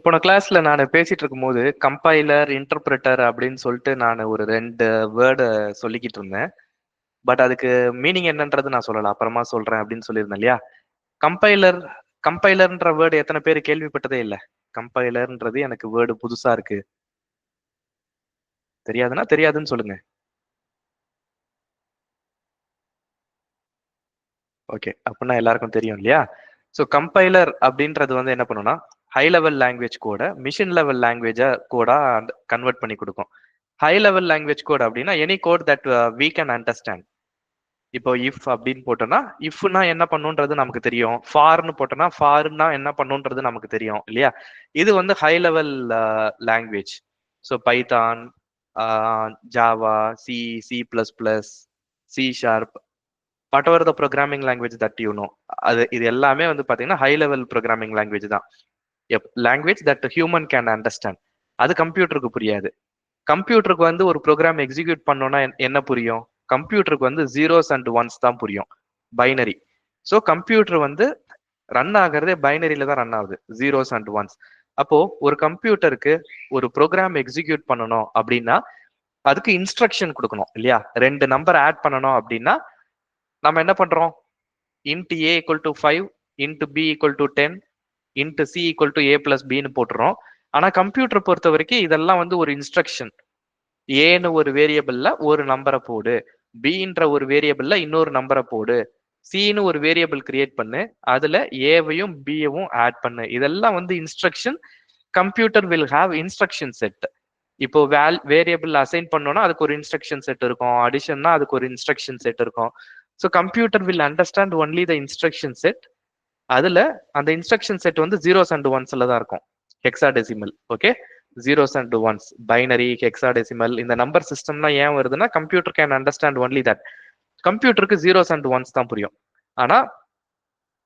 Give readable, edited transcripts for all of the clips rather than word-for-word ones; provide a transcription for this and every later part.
போன கிளாஸ்ல நான் பேசிட்டு இருக்கும்போது கம்பைலர் இன்டர்பிரட்டர் அப்படின்னு சொல்லிட்டு நான் ஒரு 2 வேர்டு சொல்லிக்கிட்டு இருந்தேன். பட் அதுக்கு மீனிங் என்னன்றது நான் சொல்லல, அப்புறமா சொல்றேன் அப்படின்னு சொல்லியிருந்தேன் இல்லையா? கம்பைலர் கம்பைலர்ன்ற வேர்டு எத்தனை பேர் கேள்விப்பட்டதே இல்லை? கம்பைலர்ன்றது எனக்கு வேர்டு புதுசா இருக்கு. தெரியாதுன்னா தெரியாதுன்னு சொல்லுங்க. ஓகே, அப்படின்னா எல்லாருக்கும் தெரியும் இல்லையா? ஸோ கம்பைலர் அப்படின்றது வந்து என்ன பண்ணுன்னா, ஹை லெவல் லாங்குவேஜ் கோட மிஷின் லெவல் லாங்குவேஜா கோடா கன்வெர்ட் பண்ணி கொடுக்கும். ஹை லெவல் லாங்குவேஜ் கோட் அப்படின்னா any code that we can understand. இப்போ இஃப் அப்படின்னு போட்டோம்னா இஃப்னா என்ன பண்ணுன்றது நமக்கு தெரியும். ஃபார்னு போட்டோம்னா ஃபார்னா என்ன பண்ணுன்றது நமக்கு தெரியும் இல்லையா? இது வந்து high level language. So Python, Java, C, C plus plus, C sharp, what ever the programming language that you know, இது எல்லாமே வந்து பாத்தீங்கன்னா ஹை லெவல் ப்ரோக்ராமிங் லாங்குவேஜ் தான். Language that human can understand. அது கம்ப்யூட்டருக்கு புரியாது. கம்ப்யூட்டருக்கு வந்து ஒரு ப்ரோக்ராம் எக்ஸிக்யூட் பண்ணோம்னா என்ன புரியும்? கம்ப்யூட்டருக்கு வந்து ஜீரோஸ் அண்ட் ஒன்ஸ் தான் புரியும், பைனரி. ஸோ கம்ப்யூட்டர் வந்து ரன் ஆகிறதே பைனரியில தான் ரன் ஆகுது, ஜீரோஸ் அண்ட் ஒன்ஸ். அப்போ ஒரு கம்ப்யூட்டருக்கு ஒரு ப்ரோக்ராம் எக்ஸிக்யூட் பண்ணணும் அப்படின்னா அதுக்கு இன்ஸ்ட்ரக்ஷன் கொடுக்கணும் இல்லையா? 2 நம்பர் ஆட் பண்ணணும் அப்படின்னா நம்ம என்ன பண்றோம்? int a equal to 5, int b equal to 10, int c equal to a plus b ன்னு போட்டுறோம். ஆனா கம்ப்யூட்டர் பொறுத்த வரைக்கும் இதெல்லாம் வந்து ஒரு இன்ஸ்ட்ரக்ஷன். ஏன்னு ஒரு வேரியபிள்ல ஒரு நம்பரை போடு, பின்ற ஒரு வேரியபிள்ல இன்னொரு நம்பரை போடு, சின்னு ஒரு வேரியபிள் கிரியேட் பண்ணு, அதுல ஏவையும் பியவும் ஆட் பண்ணு. இதெல்லாம் வந்து instruction. Computer will have instruction set. இப்போ வேரியபிள் அசைன் பண்ணோம்னா அதுக்கு ஒரு இன்ஸ்ட்ரக்ஷன் செட் இருக்கும், அடிஷன்னா அதுக்கு ஒரு இன்ஸ்ட்ரக்ஷன் செட் இருக்கும். So computer will understand only the instruction set. அதுல அந்த இன்ஸ்ட்ரக்ஷன் செட் வந்து ஜீரோஸ் அண்ட் ஒன்ஸ்ல தான் இருக்கும், hexadecimal. Okay, zeros and ones, binary, hexadecimal. இந்த நம்பர் சிஸ்டம்லாம் ஏன் வருதுன்னா computer can understand only that. கம்ப்யூட்டருக்கு ஜீரோஸ் அண்ட் ஒன்ஸ் தான் புரியும். ஆனா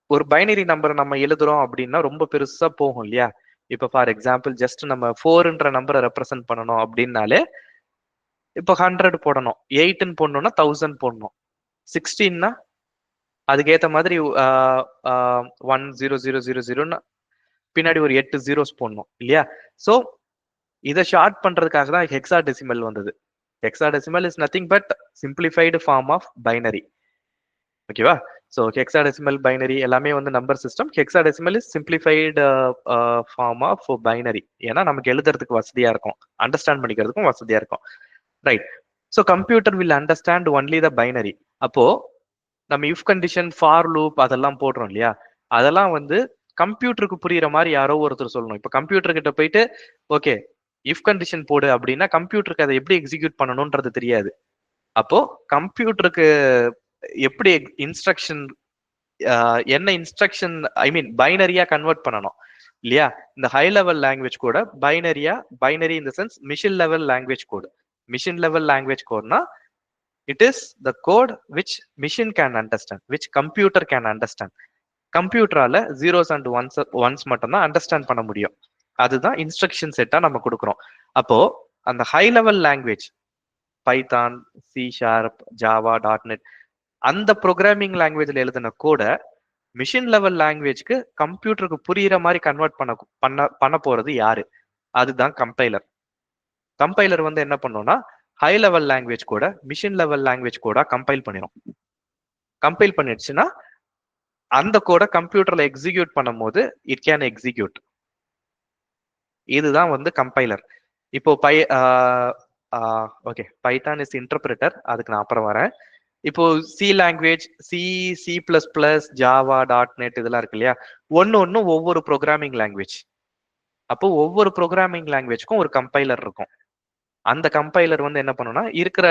ஒரு பைனரி நம்பரை நம்ம எழுதுறோம் அப்படின்னா ரொம்ப பெருசா போகும் இல்லையா? இப்போ ஃபார் எக்ஸாம்பிள் ஜஸ்ட் நம்ம 4ன்ற நம்பரை ரெப்ரசென்ட் பண்ணணும் அப்படின்னாலே இப்போ 100 போடணும், 8ன்னு போடணும்னா 1000 போடணும், 16னா அதுக்கேற்ற மாதிரி 10000 பின்னாடி ஒரு 8 ஜீரோஸ் போடணும் இல்லையா? ஸோ இதை ஷார்ட் பண்றதுக்காக தான் ஹெக்ஸாடெசிமல் வந்தது. Hexadecimal is nothing but simplified form of binary. ஓகேவா? ஸோ ஹெக்ஸாடெசிமல், பைனரி எல்லாமே வந்து number system. Hexadecimal is simplified form of binary. ஏன்னா நமக்கு எழுதுறதுக்கு வசதியா இருக்கும், அண்டர்ஸ்டாண்ட் பண்ணிக்கிறதுக்கும் வசதியா இருக்கும். Right. So computer will understand only the binary. அப்போ நம்ம இஃப் கண்டிஷன், ஃபார் லூப் அதெல்லாம் போடுறோம் இல்லையா? அதெல்லாம் வந்து கம்ப்யூட்டருக்கு புரியுற மாதிரி யாரோ ஒருத்தர் சொல்லணும். இப்போ கம்ப்யூட்டர் கிட்ட போயிட்டு ஓகே இஃப் கண்டிஷன் போடு அப்படின்னா கம்ப்யூட்டருக்கு அதை எப்படி எக்ஸிக்யூட் பண்ணணும்ன்றது தெரியாது. அப்போ கம்ப்யூட்டருக்கு எப்படி இன்ஸ்ட்ரக்ஷன், என்ன இன்ஸ்ட்ரக்ஷன், ஐ மீன் பைனரியா கன்வெர்ட் பண்ணணும் இல்லையா? இந்த ஹை லெவல் லாங்குவேஜ் கூட பைனரியா, binary in the sense machine level language code. Machine level language கோட்னா it is the code which machine can understand, which computer can understand. கம்ப்யூட்டரால ஜீரோஸ் அண்ட் ஒன்ஸ் மட்டும் தான் understand பண்ண முடியும். அதுதான் இன்ஸ்ட்ரக்ஷன் செட்டா நம்ம கொடுக்குறோம். அப்போ அந்த high level language Python, C sharp, Java, .NET அந்த ப்ரோக்ராமிங் லாங்குவேஜ்ல எழுதின கோட மிஷின் லெவல் லாங்குவேஜ்க்கு கம்ப்யூட்டருக்கு புரியுற மாதிரி கன்வெர்ட் பண்ண போறது யாரு? அதுதான் கம்பைலர். கம்பைலர் வந்து என்ன பண்ணும்னா ஹை லெவல் லாங்குவேஜ் கூட மிஷின் லெவல் லாங்குவேஜ் கூட கம்பைல் பண்ணிடும். கம்பைல் பண்ணிடுச்சுன்னா அந்த கோட கம்ப்யூட்டர்ல எக்ஸிக்யூட் பண்ணும் போது இட் கேன் எக்ஸிக்யூட். இதுதான் வந்து கம்பைலர். இப்போ ஓகே, பைத்தான் இஸ் இன்டர்பிரட்டர், அதுக்கு நான் அப்புறம் வரேன். இப்போ C language, C, C plus plus, Java, .NET இதெல்லாம் இருக்கு இல்லையா? ஒன்னு ஒவ்வொரு ப்ரோக்ராமிங் லாங்குவேஜ். அப்போ ஒவ்வொரு ப்ரோக்ராமிங் லாங்குவேஜ்க்கும் ஒரு கம்பைலர் இருக்கும். அந்த கம்பைலர் வந்து என்ன பண்ணும்னா இருக்கிற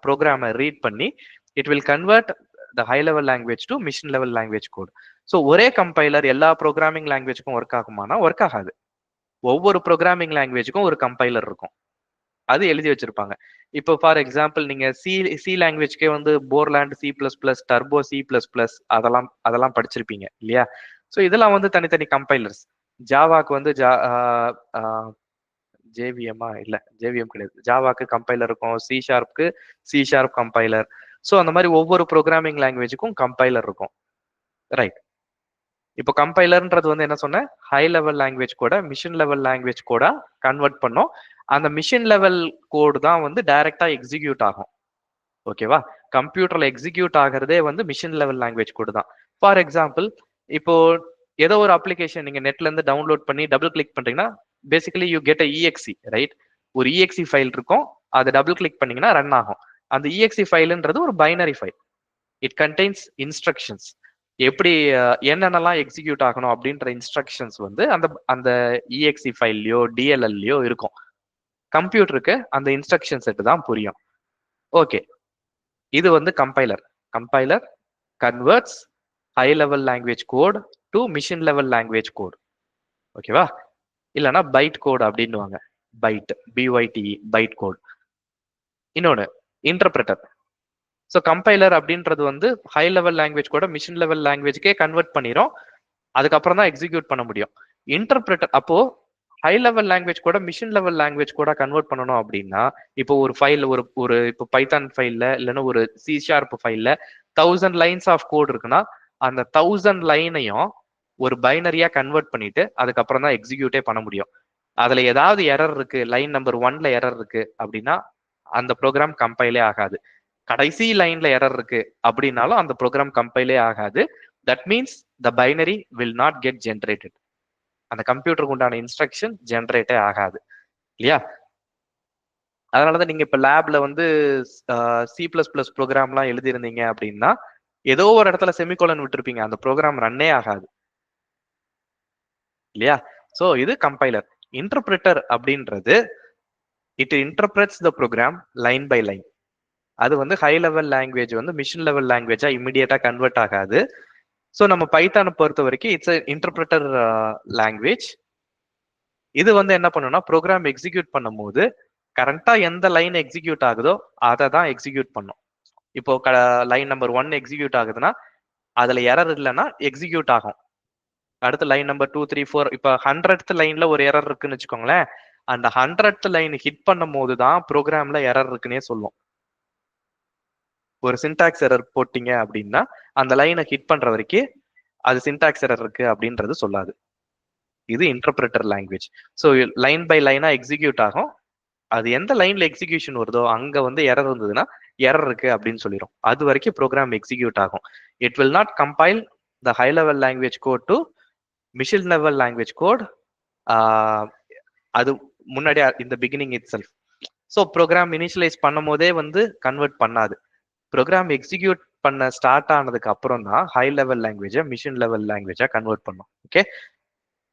ப்ரோக்ராமை ரீட் பண்ணி it will convert the high level language to machine level language code. So ஒரே கம்பைலர் எல்லா ப்ரோக்ராமிங் லாங்குவேஜ்க்கும் ஒர்க் ஆகுமானா ஒர்க் ஆகாது. ஒவ்வொரு ப்ரோக்ராமிங் லாங்குவேஜுக்கும் ஒரு கம்பைலர் இருக்கும், அது எழுதி வச்சிருப்பாங்க. இப்போ ஃபார் எக்ஸாம்பிள் நீங்க சி லாங்குவேஜ்க்கே வந்து Borland C plus plus, turbo C plus plus அதெல்லாம் படிச்சிருப்பீங்க இல்லையா? ஸோ இதெல்லாம் வந்து தனித்தனி கம்பைலர்ஸ். ஜாவாக்கு வந்து ஜேவிஎம்மா இல்ல, ஜேவிஎம் கிடையாது, ஜாவாக்கு கம்பைலர் இருக்கும், சி ஷார்ப்க்கு சி ஷார்ப் கம்பைலர். ஸோ அந்த மாதிரி ஒவ்வொரு ப்ரோக்ராமிங் லாங்குவேஜுக்கும் கம்பைலர் இருக்கும். ரைட். இப்போ கம்பைலர்ன்றது வந்து என்ன சொன்னேன், ஹை லெவல் லாங்குவேஜ் கூட மிஷின் லெவல் லாங்குவேஜ் கூட கன்வெர்ட் பண்ணோம். அந்த மிஷின் லெவல் கோடு தான் வந்து டைரக்டா எக்ஸிக்யூட் ஆகும். ஓகேவா? கம்ப்யூட்டர்ல எக்ஸிக்யூட் ஆகிறதே வந்து மிஷின் லெவல் லாங்குவேஜ் கோடு தான். ஃபார் எக்ஸாம்பிள், இப்போ ஏதோ ஒரு அப்ளிகேஷன் நீங்க நெட்ல இருந்து டவுன்லோட் பண்ணி டபுள் கிளிக் பண்றீங்கன்னா basically you get EXE, right? ஒரு EXE ஃபைல் இருக்கும், அதை டபுள் கிளிக் பண்ணீங்கன்னா ரன் ஆகும். அந்த EXE ஃபைல்ன்றது ஒரு binary file. It contains instructions. எப்படி என்னென்னலாம் எக்ஸிக்யூட் ஆகணும் அப்படின்ற இன்ஸ்ட்ரக்ஷன்ஸ் வந்து அந்த அந்த EXE ஃபைல்லையோ DLLலையோ இருக்கும். கம்ப்யூட்டருக்கு அந்த இன்ஸ்ட்ரக்ஷன் செட் தான் புரியும். ஓகே, இது வந்து compiler. Compiler converts high level language code to machine level language code. ஓகேவா? இல்லைன்னா பைட் கோட் அப்படின்னுவாங்க. Byte, BYTE, byte code. இன்னொன்று இன்டர்பிரட்டர். ஸோ கம்பைலர் அப்படின்றது வந்து ஹை லெவல் லாங்குவேஜ் கூட மிஷின் லெவல் லாங்குவேஜ்க்கே கன்வெர்ட் பண்ணிடும். அதுக்கப்புறம் தான் எக்ஸிக்யூட் பண்ண முடியும். இன்டர்பிரட்டர் அப்போ ஹை லெவல் லாங்குவேஜ் கூட மிஷின் லெவல் லாங்குவேஜ் கூட கன்வெர்ட் பண்ணணும் அப்படின்னா, இப்போ ஒரு ஃபைல் ஒரு இப்போ பைத்தான் ஃபைல்ல இல்லைன்னா ஒரு C# ஃபைல்ல 1000 லைன்ஸ் ஆஃப் கோட் இருக்குன்னா, அந்த 1000 லைனையும் ஒரு பைனரியா கன்வெர்ட் பண்ணிட்டு அதுக்கப்புறம் தான் எக்ஸிக்யூட்டே பண்ண முடியும். அதுல ஏதாவது எரர் இருக்கு, லைன் நம்பர் 1ல எரர் இருக்கு அப்படின்னா அந்த ப்ரோக்ராம் கம்பைலே ஆகாது. கடைசி லைன்ல எரர் இருக்கு அப்படின்னாலும் அந்த ப்ரோக்ராம் கம்பைலே ஆகாது. That means the binary will not get generated. அந்த கம்ப்யூட்டருக்கு உண்டான இன்ஸ்ட்ரக்ஷன் ஜென்ரேட்டே ஆகாது இல்லையா? அதனாலதான் நீங்க இப்ப லேப்ல வந்து C++ ப்ரோக்ராம்லாம் எழுதியிருந்தீங்க அப்படின்னா ஏதோ ஒரு இடத்துல செமிகோலன் விட்டுருப்பீங்க, அந்த ப்ரோக்ராம் ரன்னே ஆகாது இல்லையா? சோ இது கம்பைலர். இன்டர்பிரட்டர் அப்படின்றது it interprets the program line by line. அது வந்து ஹை லெவல் லாங்குவேஜ் வந்து மிஷின் லெவல் லாங்குவேஜா இமிடியேட்டா கன்வெர்ட் ஆகாது. ஸோ நம்ம பைத்தானை பொறுத்த வரைக்கும் இட்ஸ் இன்டர்பிரட்டர் லாங்குவேஜ். இது வந்து என்ன பண்ணுன்னா ப்ரோக்ராம் எக்ஸிக்யூட் பண்ணும்போது கரெக்டா எந்த லைன் எக்ஸிக்யூட் ஆகுதோ அதை தான் எக்ஸிக்யூட் பண்ணும். இப்போ லைன் நம்பர் 1 எக்ஸிக்யூட் ஆகுதுன்னா அதுல எரர் இல்லைன்னா எக்ஸிக்யூட் ஆகும். அடுத்து லைன் நம்பர் 2, 3, 4 இப்போ 100th லைன்ல ஒரு எரர் இருக்குன்னு வச்சுக்கோங்களேன். அந்த 100th லைன் ஹிட் பண்ணும் போது தான் ப்ரோக்ராம்ல எரர் இருக்குன்னே சொல்லும். ஒரு சின்டாக்ஸ் எரர் போட்டீங்க அப்படின்னா அந்த லைனை ஹிட் பண்ற வரைக்கும் அது சின்டாக்ஸ் எரர் இருக்கு அப்படின்றது சொல்லாது. இது interpreter language. So line by லைனா எக்ஸிக்யூட் ஆகும். அது எந்த லைன்ல எக்ஸிகியூஷன் வருதோ அங்க வந்து எரர் இருந்ததுன்னா எரர் இருக்கு அப்படின்னு சொல்லிடும். அது வரைக்கும் ப்ரோக்ராம் எக்ஸிக்யூட் ஆகும். It will not compile the high level language code to machine level language code. அது முன்னாடி இந்த beginning itself. So program initialize பண்ணும் போதே வந்து கன்வெர்ட் பண்ணாது. ப்ரோக்ராம் எக்ஸிக்யூட் பண்ண ஸ்டார்ட் ஆனதுக்கு அப்புறம் தான் ஹை லெவல் லாங்குவேஜை மிஷின் லெவல் லாங்குவேஜா கன்வெர்ட் பண்ணும். ஓகே,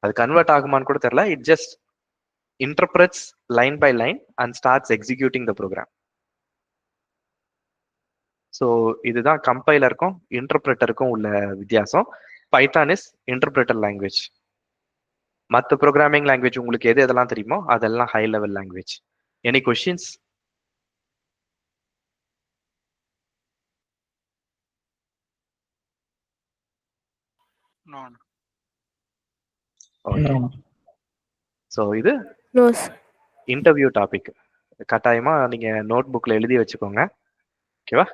அது கன்வெர்ட் ஆகுமான்னு கூட தெரியல. It just interprets line by line and starts executing the program. So இதுதான் கம்பைலருக்கும் இன்டர்பிரட்டருக்கும் உள்ள வித்தியாசம். Python is interpreter language. மற்ற ப்ரோக்ராமிங் லாங்குவேஜ் உங்களுக்கு எது எதெல்லாம் தெரியுமோ அதெல்லாம் high level language. Any questions? So இது இன்டர்வியூ டாபிக். கட்டாயமா நீங்க நோட் புக்ல எழுதி வச்சுக்கோங்க. ஓகேவா?